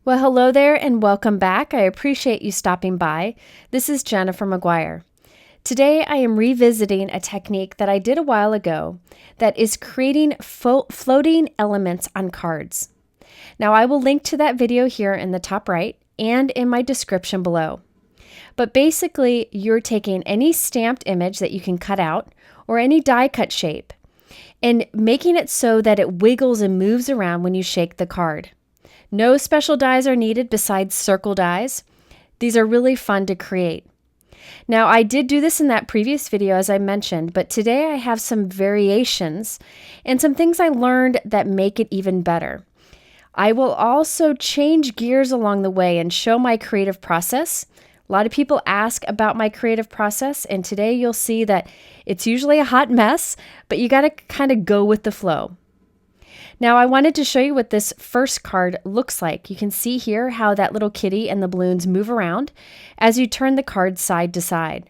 Well, hello there and welcome back. I appreciate you stopping by. This is Jennifer McGuire. Today I am revisiting a technique that I did a while ago that is creating floating elements on cards. Now I will link to that video here in the top right and in my description below. But basically you're taking any stamped image that you can cut out or any die cut shape and making it so that it wiggles and moves around when you shake the card. No special dies are needed besides circle dies. These are really fun to create. Now, I did do this in that previous video, as I mentioned, but today I have some variations and some things I learned that make it even better. I will also change gears along the way and show my creative process. A lot of people ask about my creative process, and today you'll see that it's usually a hot mess, but you got to kind of go with the flow. Now I wanted to show you what this first card looks like. You can see here how that little kitty and the balloons move around as you turn the card side to side.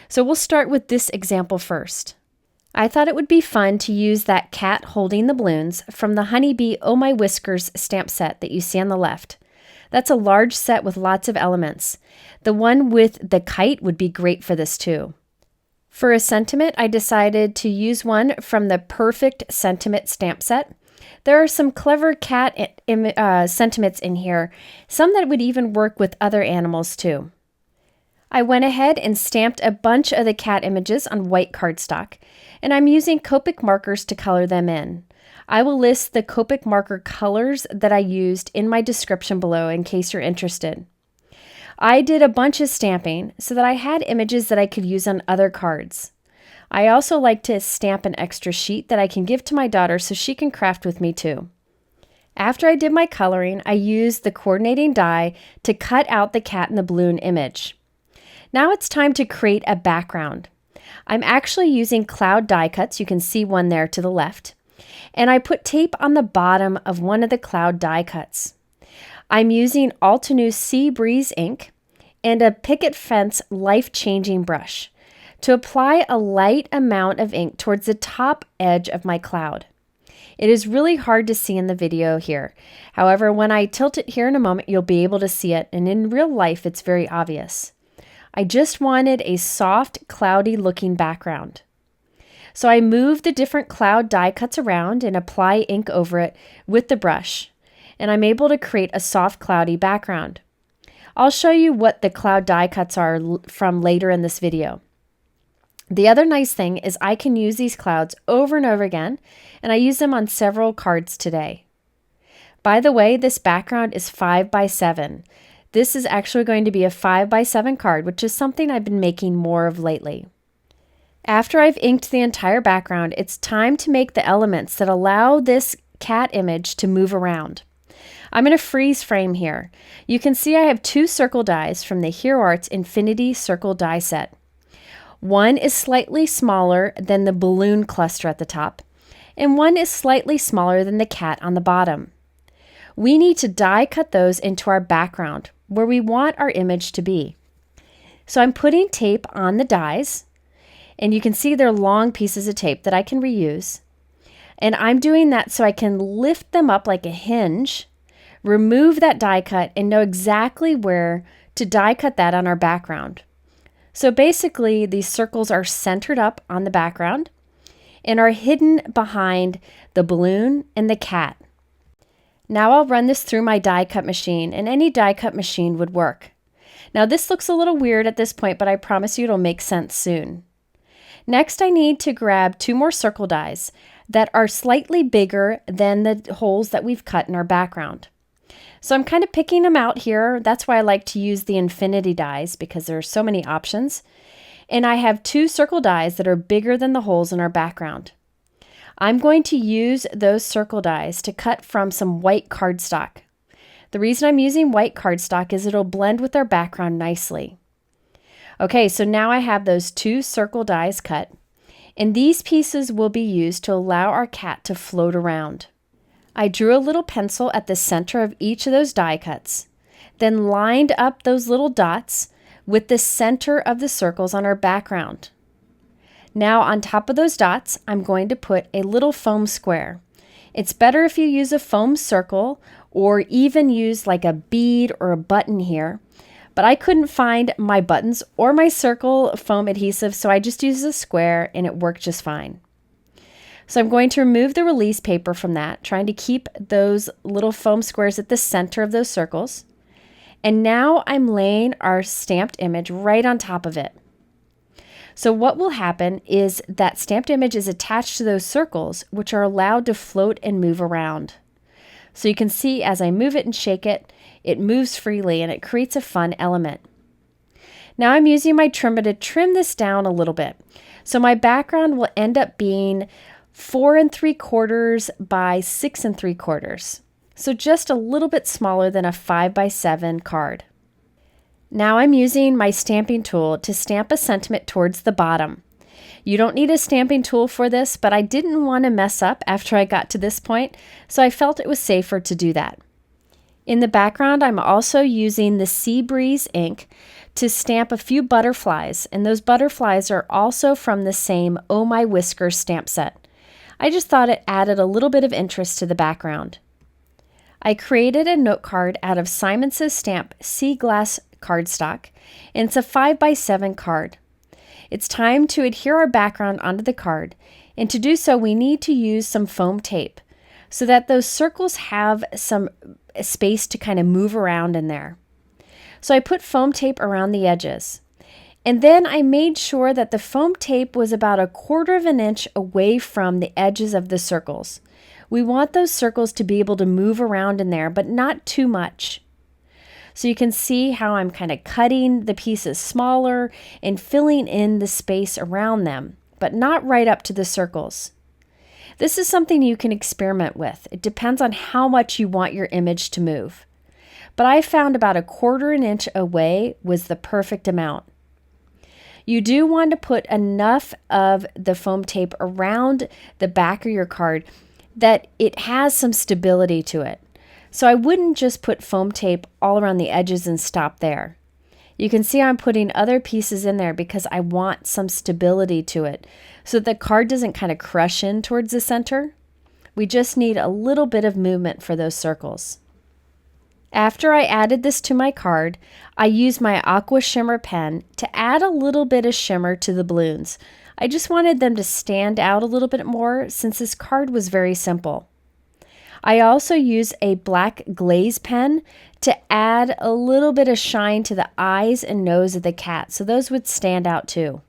So we'll start with this example first. I thought it would be fun to use that cat holding the balloons from the Honeybee Oh My Whiskers stamp set that you see on the left. That's a large set with lots of elements. The one with the kite would be great for this too. For a sentiment, I decided to use one from the Purrrfect sentiment stamp set. There are some clever cat sentiments in here, some that would even work with other animals too. I went ahead and stamped a bunch of the cat images on white cardstock, and I'm using Copic Markers to color them in. I will list the Copic marker colors that I used in my description below in case you're interested. I did a bunch of stamping so that I had images that I could use on other cards. I also like to stamp an extra sheet that I can give to my daughter so she can craft with me too. After I did my coloring, I used the coordinating die to cut out the cat and the balloon image. Now it's time to create a background. I'm actually using cloud die cuts, you can see one there to the left, and I put tape on the bottom of one of the cloud die cuts. I'm using Altenew Sea Breeze ink and a picket fence life-changing brush to apply a light amount of ink towards the top edge of my cloud. It is really hard to see in the video here. However, when I tilt it here in a moment, you'll be able to see it, and in real life, it's very obvious. I just wanted a soft, cloudy looking background. So I move the different cloud die cuts around and apply ink over it with the brush, and I'm able to create a soft, cloudy background. I'll show you what the cloud die cuts are from later in this video. The other nice thing is I can use these clouds over and over again, and I use them on several cards today. By the way, this background is 5 by 7. This is actually going to be a 5 by 7 card, which is something I've been making more of lately. After I've inked the entire background, it's time to make the elements that allow this cat image to move around. I'm going to freeze frame here. You can see I have 2 circle dies from the Hero Arts Infinity Circle die set. One is slightly smaller than the balloon cluster at the top, and one is slightly smaller than the cat on the bottom. We need to die cut those into our background, where we want our image to be. So I'm putting tape on the dies, and you can see they're long pieces of tape that I can reuse. And I'm doing that so I can lift them up like a hinge, remove that die cut, and know exactly where to die cut that on our background. So basically, these circles are centered up on the background and are hidden behind the balloon and the cat. Now I'll run this through my die cut machine, and any die cut machine would work. Now this looks a little weird at this point, but I promise you it'll make sense soon. Next, I need to grab 2 more circle dies that are slightly bigger than the holes that we've cut in our background. So I'm kind of picking them out here. That's why I like to use the infinity dies, because there are so many options. And I have 2 circle dies that are bigger than the holes in our background. I'm going to use those circle dies to cut from some white cardstock. The reason I'm using white cardstock is it'll blend with our background nicely. Okay, so now I have those 2 circle dies cut, and these pieces will be used to allow our cat to float around. I drew a little pencil at the center of each of those die cuts, then lined up those little dots with the center of the circles on our background. Now on top of those dots, I'm going to put a little foam square. It's better if you use a foam circle or even use like a bead or a button here. But I couldn't find my buttons or my circle foam adhesive, so I just used a square and it worked just fine. So I'm going to remove the release paper from that, trying to keep those little foam squares at the center of those circles. And now I'm laying our stamped image right on top of it. So what will happen is that stamped image is attached to those circles, which are allowed to float and move around. So you can see as I move it and shake it, it moves freely and it creates a fun element. Now I'm using my trimmer to trim this down a little bit. So my background will end up being 4 3/4 by 6 3/4. So just a little bit smaller than a 5 by 7 card. Now I'm using my stamping tool to stamp a sentiment towards the bottom. You don't need a stamping tool for this, but I didn't want to mess up after I got to this point, so I felt it was safer to do that. In the background, I'm also using the Sea Breeze ink to stamp a few butterflies, and those butterflies are also from the same Oh My Whiskers stamp set. I just thought it added a little bit of interest to the background. I created a note card out of Simon Says Stamp Sea Glass cardstock, and it's a 5 by 7 card. It's time to adhere our background onto the card, and to do so we need to use some foam tape so that those circles have some space to kind of move around in there. So I put foam tape around the edges, and then I made sure that the foam tape was about 1/4 of an inch away from the edges of the circles. We want those circles to be able to move around in there, but not too much. So you can see how I'm kind of cutting the pieces smaller and filling in the space around them, but not right up to the circles. This is something you can experiment with. It depends on how much you want your image to move. But I found about 1/4 an inch away was the perfect amount. You do want to put enough of the foam tape around the back of your card that it has some stability to it. So I wouldn't just put foam tape all around the edges and stop there. You can see I'm putting other pieces in there because I want some stability to it so the card doesn't kind of crush in towards the center. We just need a little bit of movement for those circles. After I added this to my card, I used my Aqua Shimmer Pen to add a little bit of shimmer to the balloons. I just wanted them to stand out a little bit more since this card was very simple. I also use a black Glaze pen to add a little bit of shine to the eyes and nose of the cat, so those would stand out too.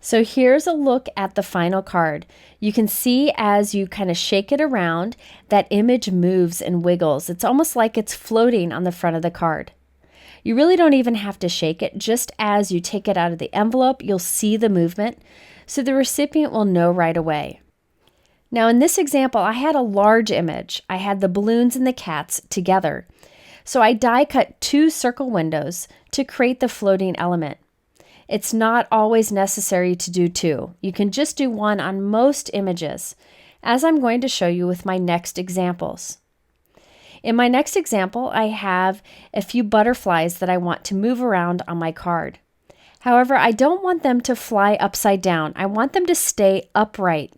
So here's a look at the final card. You can see as you kind of shake it around, that image moves and wiggles. It's almost like it's floating on the front of the card. You really don't even have to shake it. Just as you take it out of the envelope, you'll see the movement, so the recipient will know right away. Now in this example, I had a large image. I had the balloons and the cats together. So I die cut 2 circle windows to create the floating element. It's not always necessary to do 2. You can just do 1 on most images, as I'm going to show you with my next examples. In my next example, I have a few butterflies that I want to move around on my card. However, I don't want them to fly upside down. I want them to stay upright.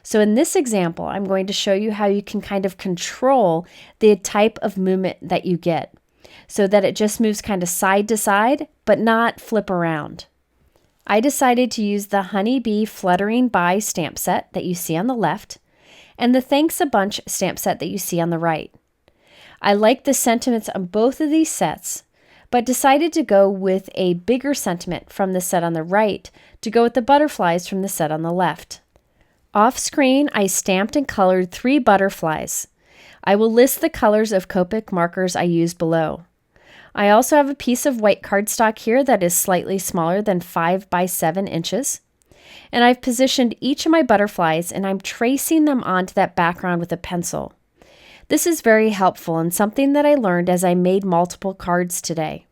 So in this example, I'm going to show you how you can kind of control the type of movement that you get so that it just moves kind of side to side, but not flip around. I decided to use the Honeybee Fluttering By stamp set that you see on the left and the Thanks a Bunch stamp set that you see on the right. I like the sentiments on both of these sets, but decided to go with a bigger sentiment from the set on the right to go with the butterflies from the set on the left. Off screen, I stamped and colored 3 butterflies. I will list the colors of Copic markers I used below. I also have a piece of white cardstock here that is slightly smaller than 5 by 7 inches. And I've positioned each of my butterflies and I'm tracing them onto that background with a pencil. This is very helpful and something that I learned as I made multiple cards today.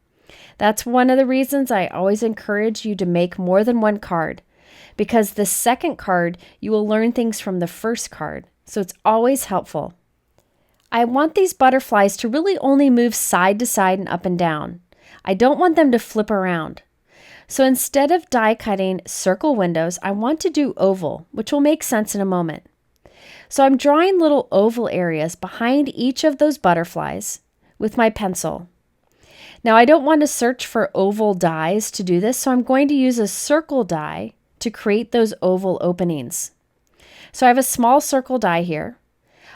That's one of the reasons I always encourage you to make more than 1 card, because the second card you will learn things from the first card, so it's always helpful. I want these butterflies to really only move side to side and up and down. I don't want them to flip around. So instead of die cutting circle windows, I want to do oval, which will make sense in a moment. So I'm drawing little oval areas behind each of those butterflies with my pencil. Now I don't want to search for oval dies to do this, so I'm going to use a circle die to create those oval openings. So I have a small circle die here.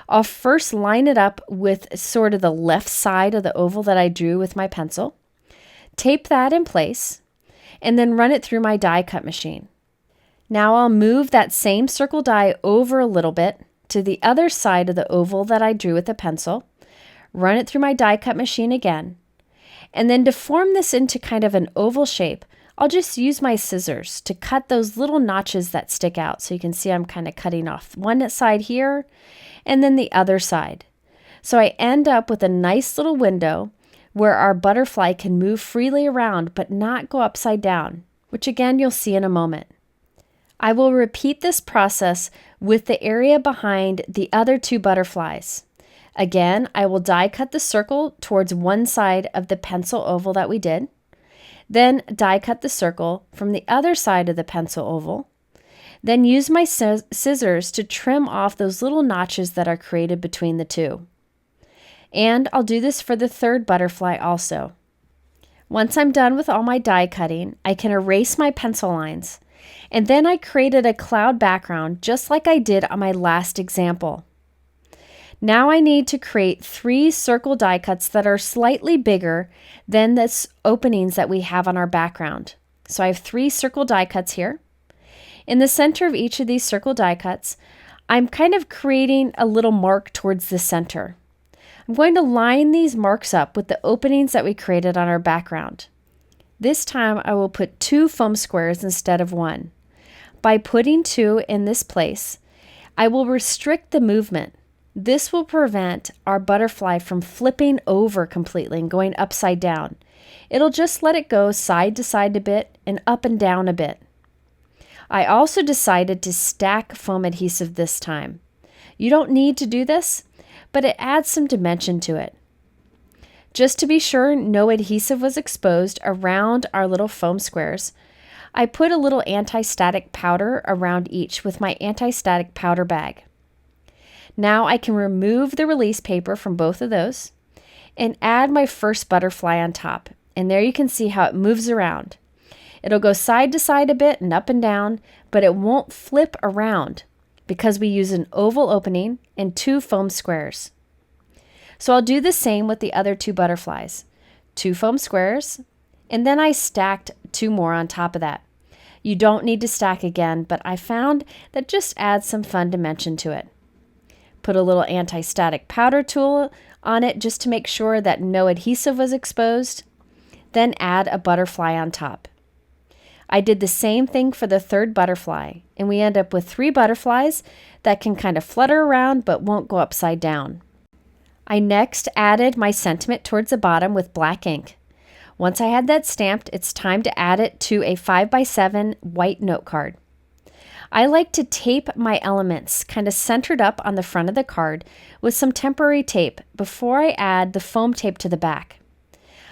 I'll first line it up with sort of the left side of the oval that I drew with my pencil, tape that in place, and then run it through my die cut machine. Now I'll move that same circle die over a little bit to the other side of the oval that I drew with a pencil, run it through my die cut machine again, and then to form this into kind of an oval shape, I'll just use my scissors to cut those little notches that stick out. So you can see I'm kind of cutting off one side here and then the other side. So I end up with a nice little window where our butterfly can move freely around but not go upside down, which again you'll see in a moment. I will repeat this process with the area behind the other two butterflies. Again, I will die cut the circle towards one side of the pencil oval that we did, then die cut the circle from the other side of the pencil oval, then use my scissors to trim off those little notches that are created between the two. And I'll do this for the third butterfly also. Once I'm done with all my die cutting, I can erase my pencil lines. And then I created a cloud background just like I did on my last example. Now I need to create 3 circle die cuts that are slightly bigger than the openings that we have on our background. So I have 3 circle die cuts here. In the center of each of these circle die cuts, I'm kind of creating a little mark towards the center. I'm going to line these marks up with the openings that we created on our background. This time I will put 2 foam squares instead of 1. By putting 2 in this place, I will restrict the movement. This will prevent our butterfly from flipping over completely and going upside down. It'll just let it go side to side a bit and up and down a bit. I also decided to stack foam adhesive this time. You don't need to do this, but it adds some dimension to it. Just to be sure no adhesive was exposed around our little foam squares, I put a little anti-static powder around each with my anti-static powder bag. Now I can remove the release paper from both of those and add my first butterfly on top. And there you can see how it moves around. It'll go side to side a bit and up and down, but it won't flip around because we use an oval opening and 2 foam squares. So I'll do the same with the other 2 butterflies. 2 foam squares, and then I stacked 2 more on top of that. You don't need to stack again, but I found that just adds some fun dimension to it. Put a little anti-static powder tool on it just to make sure that no adhesive was exposed. Then add a butterfly on top. I did the same thing for the third butterfly, and we end up with 3 butterflies that can kind of flutter around but won't go upside down. I next added my sentiment towards the bottom with black ink. Once I had that stamped, it's time to add it to a 5x7 white note card. I like to tape my elements kind of centered up on the front of the card with some temporary tape before I add the foam tape to the back.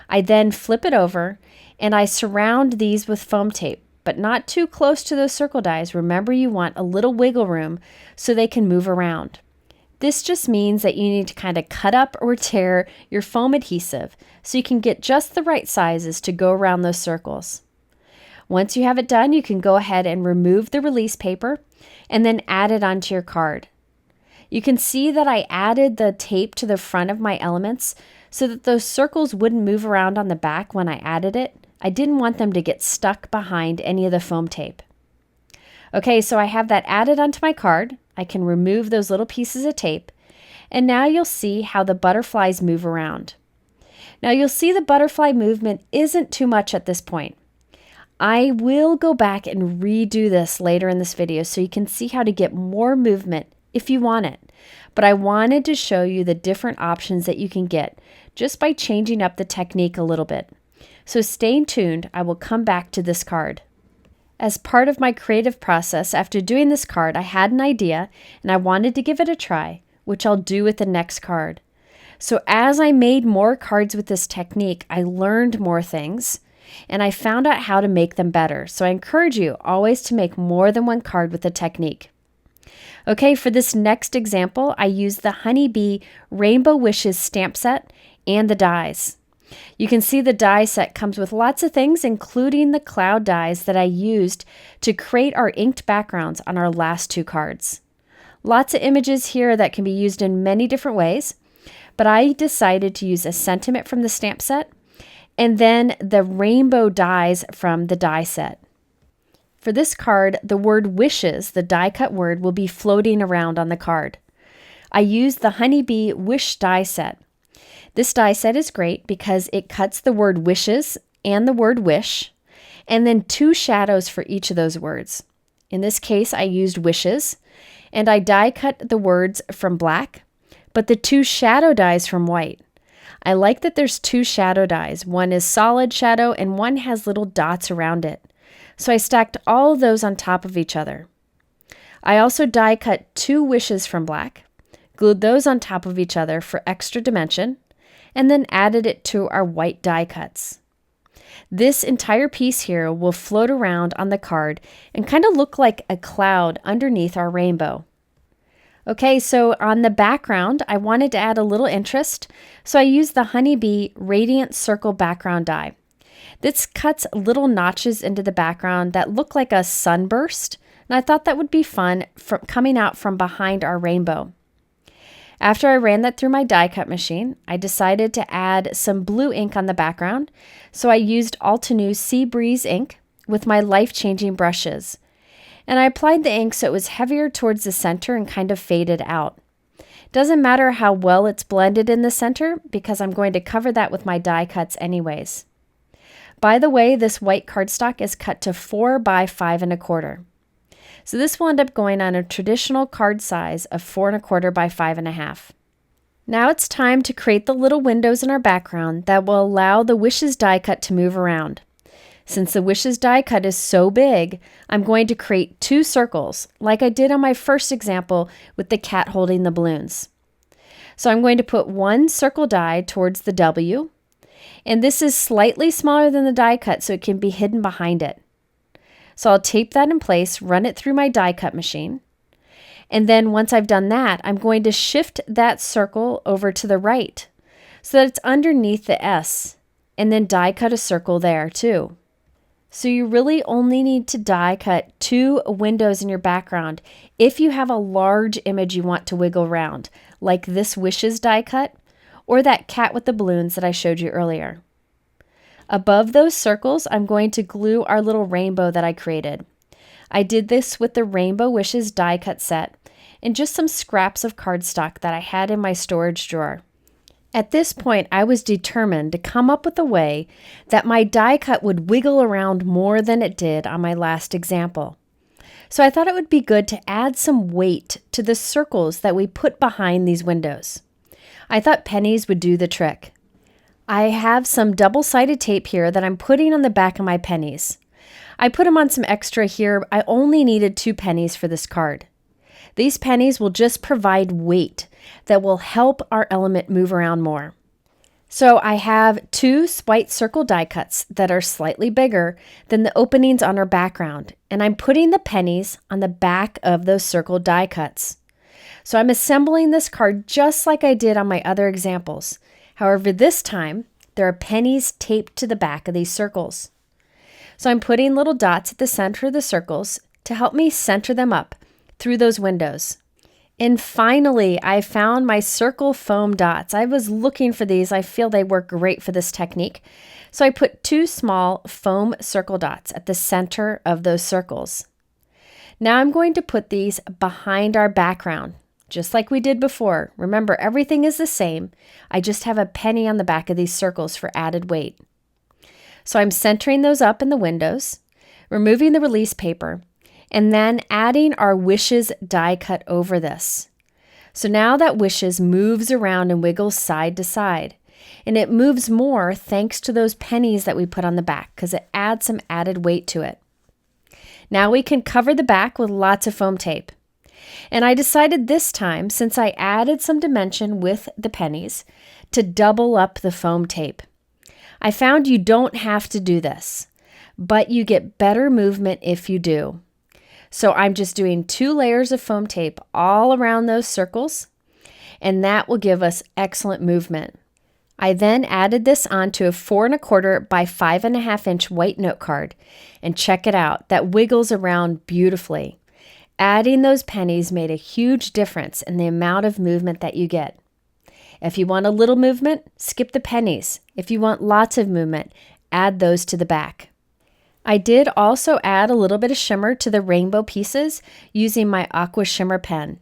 I then flip it over and I surround these with foam tape, but not too close to those circle dies. Remember, you want a little wiggle room so they can move around. This just means that you need to kind of cut up or tear your foam adhesive so you can get just the right sizes to go around those circles. Once you have it done, you can go ahead and remove the release paper and then add it onto your card. You can see that I added the tape to the front of my elements so that those circles wouldn't move around on the back when I added it. I didn't want them to get stuck behind any of the foam tape. Okay, so I have that added onto my card. I can remove those little pieces of tape, and now you'll see how the butterflies move around. Now you'll see the butterfly movement isn't too much at this point. I will go back and redo this later in this video so you can see how to get more movement if you want it. But I wanted to show you the different options that you can get just by changing up the technique a little bit. So stay tuned, I will come back to this card. As part of my creative process, after doing this card, I had an idea and I wanted to give it a try, which I'll do with the next card. So as I made more cards with this technique, I learned more things and I found out how to make them better. So I encourage you always to make more than one card with the technique. Okay, for this next example, I used the Honeybee Rainbow Wishes stamp set and the dies. You can see the die set comes with lots of things, including the cloud dies that I used to create our inked backgrounds on our last two cards. Lots of images here that can be used in many different ways, but I decided to use a sentiment from the stamp set and then the rainbow dies from the die set. For this card, the word wishes, the die cut word, will be floating around on the card. I used the Honeybee Wish die set. This die set is great because it cuts the word wishes and the word wish, and then two shadows for each of those words. In this case, I used wishes, and I die cut the words from black, but the two shadow dies from white. I like that there's two shadow dies. One is solid shadow and one has little dots around it. So I stacked all of those on top of each other. I also die cut two wishes from black, glued those on top of each other for extra dimension, and then added it to our white die cuts. This entire piece here will float around on the card and kind of look like a cloud underneath our rainbow. Okay, so on the background, I wanted to add a little interest, so I used the Honeybee Radiant Circle background die. This cuts little notches into the background that look like a sunburst, and I thought that would be fun coming out from behind our rainbow. After I ran that through my die cut machine, I decided to add some blue ink on the background, so I used Altenew Sea Breeze ink with my life-changing brushes. And I applied the ink so it was heavier towards the center and kind of faded out. Doesn't matter how well it's blended in the center because I'm going to cover that with my die cuts anyways. By the way, this white cardstock is cut to 4 by 5 1/4. So this will end up going on a traditional card size of 4 1/4 by 5 1/2. Now it's time to create the little windows in our background that will allow the Wishes die cut to move around. Since the Wishes die cut is so big, I'm going to create 2 circles, like I did on my first example with the cat holding the balloons. So I'm going to put 1 circle die towards the W, and this is slightly smaller than the die cut so it can be hidden behind it. So I'll tape that in place, run it through my die cut machine, and then once I've done that, I'm going to shift that circle over to the right so that it's underneath the S, and then die cut a circle there too. So you really only need to die cut 2 windows in your background if you have a large image you want to wiggle around, like this Wishes die cut or that cat with the balloons that I showed you earlier. Above those circles, I'm going to glue our little rainbow that I created. I did this with the Rainbow Wishes die cut set and just some scraps of cardstock that I had in my storage drawer. At this point, I was determined to come up with a way that my die cut would wiggle around more than it did on my last example. So I thought it would be good to add some weight to the circles that we put behind these windows. I thought pennies would do the trick. I have some double-sided tape here that I'm putting on the back of my pennies. I put them on some extra here. I only needed 2 pennies for this card. These pennies will just provide weight that will help our element move around more. So I have 2 white circle die cuts that are slightly bigger than the openings on our background, and I'm putting the pennies on the back of those circle die cuts. So I'm assembling this card just like I did on my other examples. However, this time, there are pennies taped to the back of these circles. So I'm putting little dots at the center of the circles to help me center them up through those windows. And finally, I found my circle foam dots. I was looking for these. I feel they work great for this technique. So I put 2 small foam circle dots at the center of those circles. Now I'm going to put these behind our background, just like we did before. Remember, everything is the same. I just have a penny on the back of these circles for added weight. So I'm centering those up in the windows, removing the release paper, and then adding our Wishes die cut over this. So now that Wishes moves around and wiggles side to side, and it moves more thanks to those pennies that we put on the back because it adds some added weight to it. Now we can cover the back with lots of foam tape. And I decided this time, since I added some dimension with the pennies, to double up the foam tape. I found you don't have to do this, but you get better movement if you do. So I'm just doing 2 layers of foam tape all around those circles, and that will give us excellent movement. I then added this onto a 4 1/4 by 5.5 inch white note card, and check it out, that wiggles around beautifully. Adding those pennies made a huge difference in the amount of movement that you get. If you want a little movement, skip the pennies. If you want lots of movement, add those to the back. I did also add a little bit of shimmer to the rainbow pieces using my Aqua Shimmer Pen.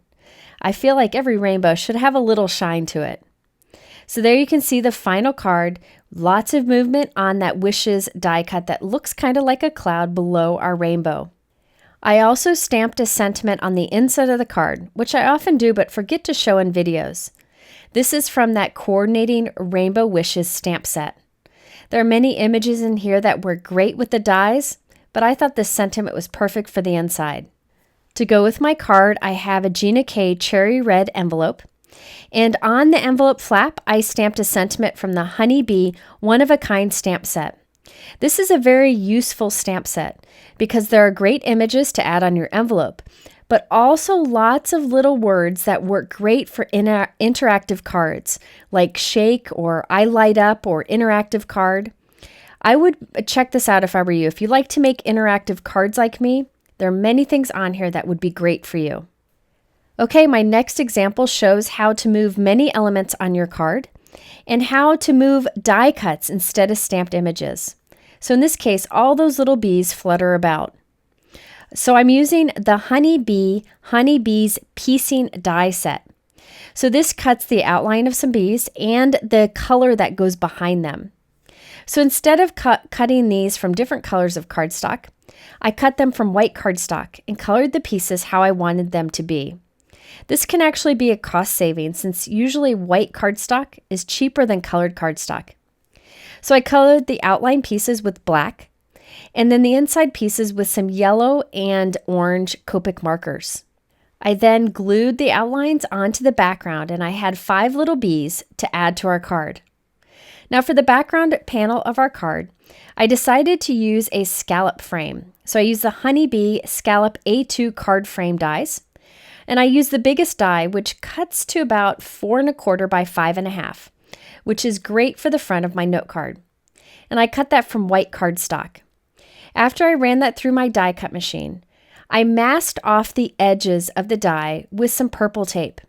I feel like every rainbow should have a little shine to it. So there you can see the final card, lots of movement on that Wishes die cut that looks kind of like a cloud below our rainbow. I also stamped a sentiment on the inside of the card, which I often do but forget to show in videos. This is from that Coordinating Rainbow Wishes stamp set. There are many images in here that work great with the dies, but I thought this sentiment was perfect for the inside. To go with my card, I have a Gina K cherry red envelope, and on the envelope flap, I stamped a sentiment from the Honey Bee one-of-a-kind stamp set. This is a very useful stamp set because there are great images to add on your envelope, but also lots of little words that work great for interactive cards like shake or I light up or interactive card. I would check this out if I were you. If you like to make interactive cards like me, there are many things on here that would be great for you. Okay, my next example shows how to move many elements on your card and how to move die cuts instead of stamped images. So in this case, all those little bees flutter about. So I'm using the Honeybees Piecing die set. So this cuts the outline of some bees and the color that goes behind them. So instead of cutting these from different colors of cardstock, I cut them from white cardstock and colored the pieces how I wanted them to be. This can actually be a cost saving since usually white cardstock is cheaper than colored cardstock. So I colored the outline pieces with black, and then the inside pieces with some yellow and orange Copic markers. I then glued the outlines onto the background, and I had 5 little bees to add to our card. Now for the background panel of our card, I decided to use a scallop frame. So I used the Honeybee Scallop A2 card frame dies, and I used the biggest die, which cuts to about 4 1/4 by 5.5, which is great for the front of my note card. And I cut that from white cardstock. After I ran that through my die cut machine, I masked off the edges of the die with some purple tape.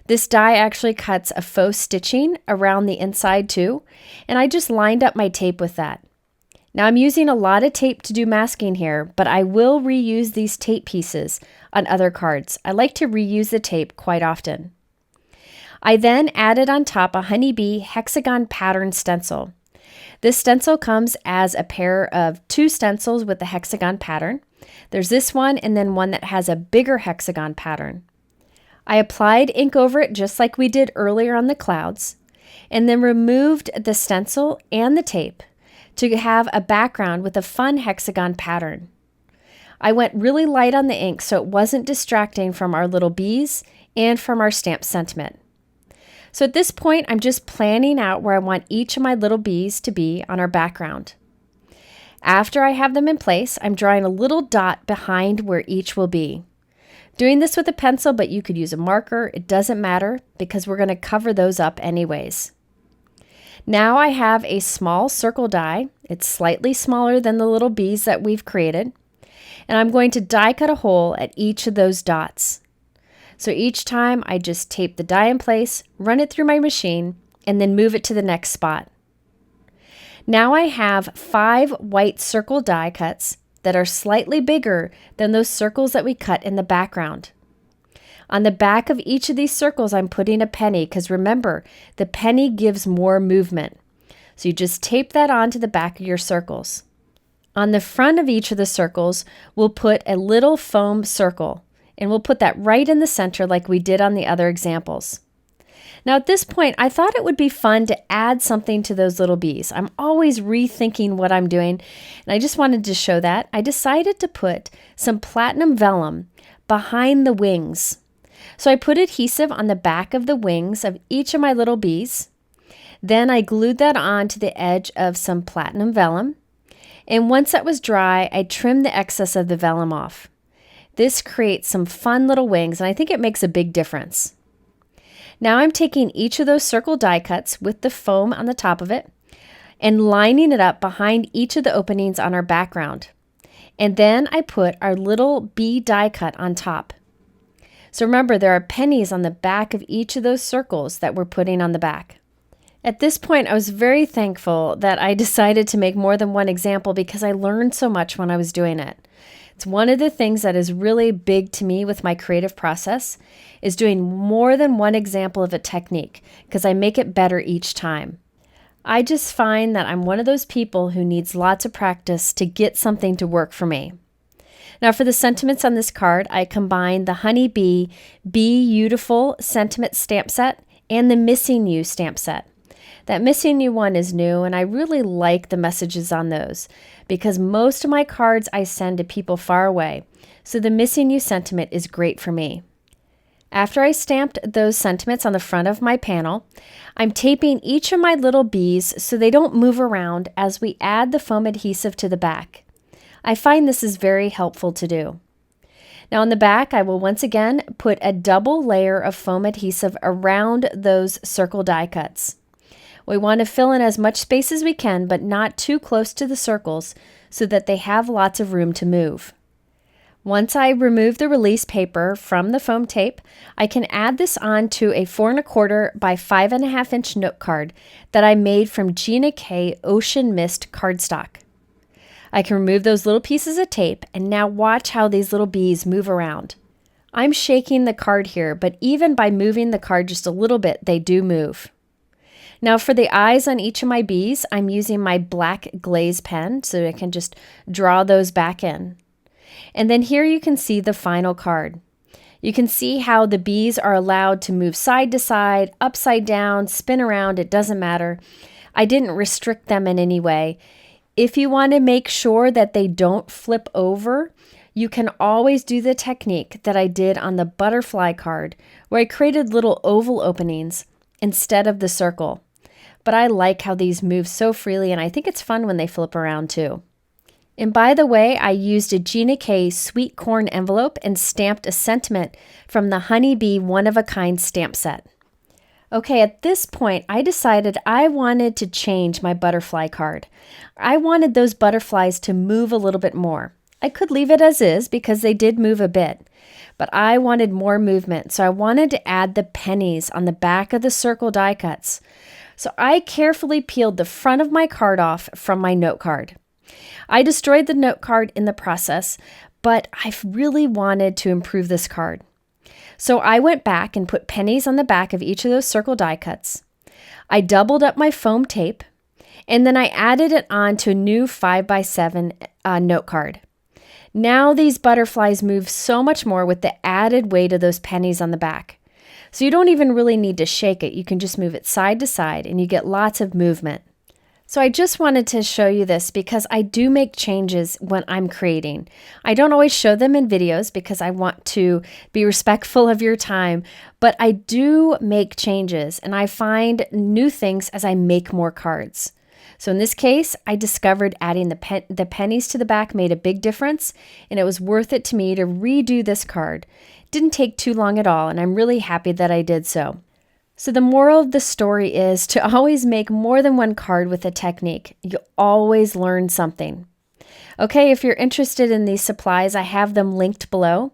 This die actually cuts a faux stitching around the inside too, and I just lined up my tape with that. Now I'm using a lot of tape to do masking here, but I will reuse these tape pieces on other cards. I like to reuse the tape quite often. I then added on top a Honeybee Hexagon pattern stencil. This stencil comes as a pair of 2 stencils with the hexagon pattern. There's this one and then one that has a bigger hexagon pattern. I applied ink over it just like we did earlier on the clouds, and then removed the stencil and the tape to have a background with a fun hexagon pattern. I went really light on the ink so it wasn't distracting from our little bees and from our stamp sentiment. So at this point, I'm just planning out where I want each of my little bees to be on our background. After I have them in place, I'm drawing a little dot behind where each will be. Doing this with a pencil, but you could use a marker. It doesn't matter because we're going to cover those up anyways. Now I have a small circle die. It's slightly smaller than the little bees that we've created. And I'm going to die cut a hole at each of those dots. So each time I just tape the die in place, run it through my machine, and then move it to the next spot. Now I have 5 white circle die cuts that are slightly bigger than those circles that we cut in the background. On the back of each of these circles, I'm putting a penny because remember, the penny gives more movement. So you just tape that onto the back of your circles. On the front of each of the circles, we'll put a little foam circle. And we'll put that right in the center like we did on the other examples. Now at this point, I thought it would be fun to add something to those little bees. I'm always rethinking what I'm doing, and I just wanted to show that. I decided to put some platinum vellum behind the wings. So I put adhesive on the back of the wings of each of my little bees. Then I glued that on to the edge of some platinum vellum. And once that was dry, I trimmed the excess of the vellum off. This creates some fun little wings, and I think it makes a big difference. Now I'm taking each of those circle die cuts with the foam on the top of it and lining it up behind each of the openings on our background. And then I put our little bee die cut on top. So remember, there are pennies on the back of each of those circles that we're putting on the back. At this point, I was very thankful that I decided to make more than one example because I learned so much when I was doing it. It's one of the things that is really big to me with my creative process is doing more than one example of a technique because I make it better each time. I just find that I'm one of those people who needs lots of practice to get something to work for me. Now for the sentiments on this card, I combined the Honeybee Bee-You-Tiful sentiment stamp set and the Missing You stamp set. That Missing You one is new, and I really like the messages on those because most of my cards I send to people far away, so the Missing You sentiment is great for me. After I stamped those sentiments on the front of my panel, I'm taping each of my little bees so they don't move around as we add the foam adhesive to the back. I find this is very helpful to do. Now on the back, I will once again put a double layer of foam adhesive around those circle die cuts. We want to fill in as much space as we can, but not too close to the circles so that they have lots of room to move. Once I remove the release paper from the foam tape, I can add this onto a 4 1/4 by 5.5 inch note card that I made from Gina K Ocean Mist cardstock. I can remove those little pieces of tape and now watch how these little bees move around. I'm shaking the card here, but even by moving the card just a little bit, they do move. Now for the eyes on each of my bees, I'm using my black Glaze pen so I can just draw those back in. And then here you can see the final card. You can see how the bees are allowed to move side to side, upside down, spin around, it doesn't matter. I didn't restrict them in any way. If you want to make sure that they don't flip over, you can always do the technique that I did on the butterfly card where I created little oval openings instead of the circle. But I like how these move so freely, and I think it's fun when they flip around too. And by the way, I used a Gina K sweet corn envelope and stamped a sentiment from the Honeybee one-of-a-kind stamp set. Okay, at this point, I decided I wanted to change my butterfly card. I wanted those butterflies to move a little bit more. I could leave it as is because they did move a bit, but I wanted more movement, so I wanted to add the pennies on the back of the circle die cuts. So I carefully peeled the front of my card off from my note card. I destroyed the note card in the process, but I really wanted to improve this card. So I went back and put pennies on the back of each of those circle die cuts. I doubled up my foam tape, and then I added it on to a new 5x7 note card. Now these butterflies move so much more with the added weight of those pennies on the back. So you don't even really need to shake it. You can just move it side to side and you get lots of movement. So I just wanted to show you this because I do make changes when I'm creating. I don't always show them in videos because I want to be respectful of your time, but I do make changes and I find new things as I make more cards. So in this case, I discovered adding the pennies to the back made a big difference, and it was worth it to me to redo this card. It didn't take too long at all, and I'm really happy that I did so. So the moral of the story is to always make more than one card with a technique. You always learn something. Okay, if you're interested in these supplies, I have them linked below.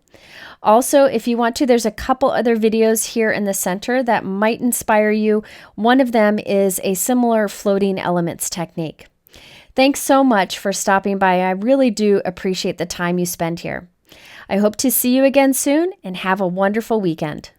Also, if you want to, there's a couple other videos here in the center that might inspire you. One of them is a similar floating elements technique. Thanks so much for stopping by. I really do appreciate the time you spend here. I hope to see you again soon and have a wonderful weekend.